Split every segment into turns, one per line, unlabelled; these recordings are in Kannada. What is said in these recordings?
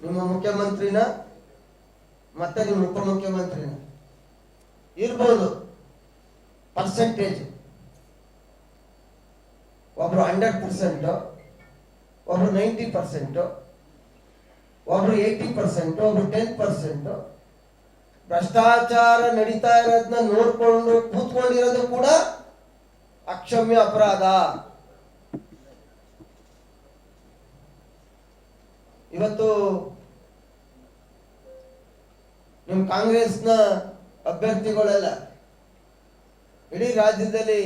ನಿಮ್ಮ ಮುಖ್ಯಮಂತ್ರಿನ ಮತ್ತೆ ನಿಮ್ಮ ಉಪಮುಖ್ಯಮಂತ್ರಿನ ಇರ್ಬೋದು ಪರ್ಸೆಂಟೇಜ್. ಒಬ್ರು 100%, ಒಬ್ರು 90%, ಒಬ್ರು 80%, ಒಬ್ರು 10%. ಭ್ರಷ್ಟಾಚಾರ ನಡೀತಾ ಇರೋದನ್ನ ನೋಡ್ಕೊಂಡು ಕೂತ್ಕೊಂಡಿರೋದು ಕೂಡ ಅಕ್ಷಮ್ಯ ಅಪರಾಧ. ಇವತ್ತು ನಿಮ್ಮ ಕಾಂಗ್ರೆಸ್ನ ಅಭ್ಯರ್ಥಿಗಳೆಲ್ಲ ಇಡೀ ರಾಜ್ಯದಲ್ಲಿ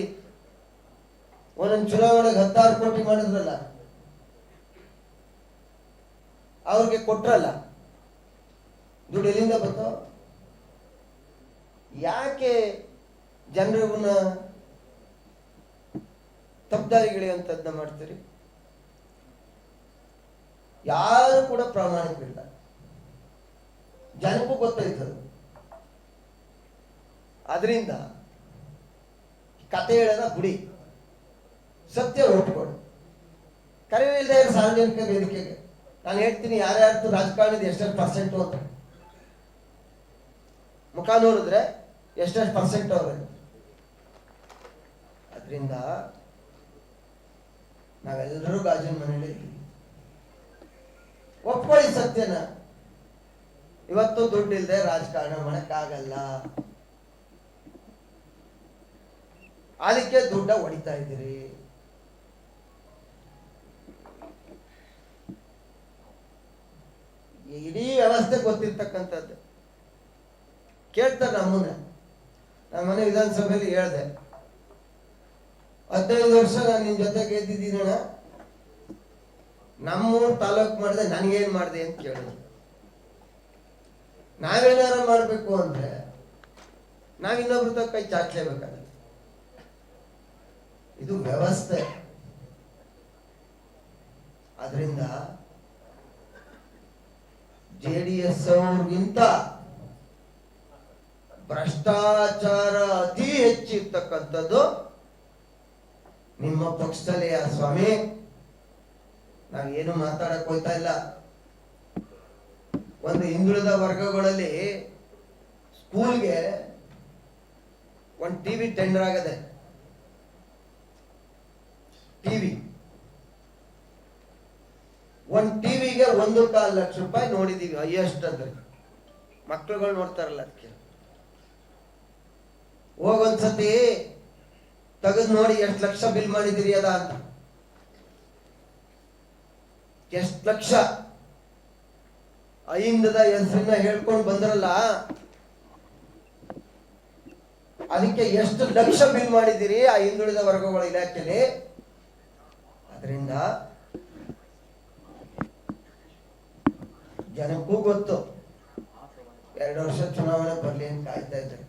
ಒಂದೊಂದು ಚುನಾವಣೆಗೆ 16 ಕೋಟಿ ಮಾಡಿದ್ರಲ್ಲ, ಅವ್ರಿಗೆ ಕೊಟ್ರಲ್ಲ, ದುಡ್ಡು ಎಲ್ಲಿಂದ ಬಂತು? ಯಾಕೆ ಜನರನ್ನ ತಪ್ಪದಾರಿಗಿಳಿಯುವಂಥದ್ದನ್ನ ಮಾಡ್ತೀರಿ? ಯಾರು ಕೂಡ ಪ್ರಾಮಾಣಿಕರಿಲ್ಲ. ಜನಕ್ಕೂ ಗೊತ್ತಾಯ್ತದೆ. ಅದರಿಂದ ಕತೆ ಹೇಳೋದ ಬಿಡಿ, ಸತ್ಯ ಒಪ್ಪಿಕೊಡು. ಕರೆಯಿಲ್ಲದೆ ಸಾರ್ವಜನಿಕ ವೇದಿಕೆಗೆ ನಾನು ಹೇಳ್ತೀನಿ, ಯಾರ್ಯಾರ್ದು ರಾಜಕಾರಣದ ಎಷ್ಟೆಷ್ಟು ಪರ್ಸೆಂಟು ಅಂತ ಮುಖ ನೋಡಿದ್ರೆ ಎಷ್ಟೆಷ್ಟು ಪರ್ಸೆಂಟ್ ಅವ್ರೆ. ಅದರಿಂದ ನಾವೆಲ್ಲರೂ ಗಾಜಿನ ಮನೇಲಿ ಒಪ್ಕೊಳ್ಳಿ ಸತ್ಯನ. ಇವತ್ತು ದುಡ್ಡಿಲ್ಲದೆ ರಾಜಕಾರಣ ಮಾಡಕ್ಕಾಗಲ್ಲ. ಅದಕ್ಕೆ ದುಡ್ಡ ಹೊಡಿತಾ ಇದ್ದೀರಿ. ಇಡೀ ವ್ಯವಸ್ಥೆ ಗೊತ್ತಿರ್ತಕ್ಕಂಥದ್ದು. ಕೇಳ್ತಾರೆ ನಮ್ಮನ್ನ. ನಮ್ಮ ಮನೆ ವಿಧಾನಸಭೆಯಲ್ಲಿ ಹೇಳ್ದೆ, 15 ವರ್ಷ ನಾನು ನಿನ್ ಜೊತೆ ಗೆದ್ದಿದ್ದೀನಣ್ಣ, ನಮ್ಮೂರು ತಾಲೂಕು ಮಾಡಿದೆ, ನನಗೇನ್ ಮಾಡಿದೆ ಅಂತ ಕೇಳಿದ್ರು. ನಾವೇನಾರ ಮಾಡ್ಬೇಕು ಅಂದ್ರೆ ನಾವ್ ಇನ್ನೊಬ್ರ ಕೈ ಚಾಚಲೇಬೇಕಾಗುತ್ತೆ. ಇದು ವ್ಯವಸ್ಥೆ. ಆದ್ರಿಂದ JDS ಅವ್ರಿಗಿಂತ ಭ್ರಷ್ಟಾಚಾರ ಅತಿ ಹೆಚ್ಚಿರ್ತಕ್ಕಂಥದ್ದು ನಿಮ್ಮ ಪಕ್ಷದಲ್ಲಿ. ಆ ಸ್ವಾಮಿ, ನಾವೇನು ಮಾತಾಡಕ್ ಹೋಗ್ತಾ ಇಲ್ಲ. ಒಂದು ಹಿಂದುಳಿದ ವರ್ಗಗಳಲ್ಲಿ ಸ್ಕೂಲ್ಗೆ ಒಂದು ಟಿವಿ ಟೆಂಡರ್ ಆಗದೆ. ಟಿವಿ ಒಂದು ಟಿವಿಗೆ 1.25 ಲಕ್ಷ ರೂಪಾಯಿ ನೋಡಿದೀವಿ ಹೈಯೆಸ್ಟ್. ಅಂದ್ರೆ ಮಕ್ಳುಗಳು ನೋಡ್ತಾರಲ್ಲ, ಅದಕ್ಕೆ ಹೋಗೊಂದ್ಸತಿ ತೆಗೆದು ನೋಡಿ ಎಷ್ಟು ಲಕ್ಷ ಬಿಲ್ ಮಾಡಿದಿರಿ ಅದ ಅಂತ. ಎಷ್ಟು ಲಕ್ಷ ಐಂದದ ಹೆಸರನ್ನ ಹೇಳ್ಕೊಂಡು ಬಂದ್ರಲ್ಲ, ಅದಕ್ಕೆ ಎಷ್ಟು ಲಕ್ಷ ಬಿಲ್ ಮಾಡಿದಿರಿ ಆ ಹಿಂದುಳಿದ ವರ್ಗಗಳ ಇಲಾಖೆಯಲ್ಲಿ. ಅದರಿಂದ ಜನಕ್ಕೂ ಗೊತ್ತು. 2 ವರ್ಷ ಚುನಾವಣೆ ಬರ್ಲಿ ಅಂತ ಕಾಯ್ತಾ ಇದ್ದಾರೆ.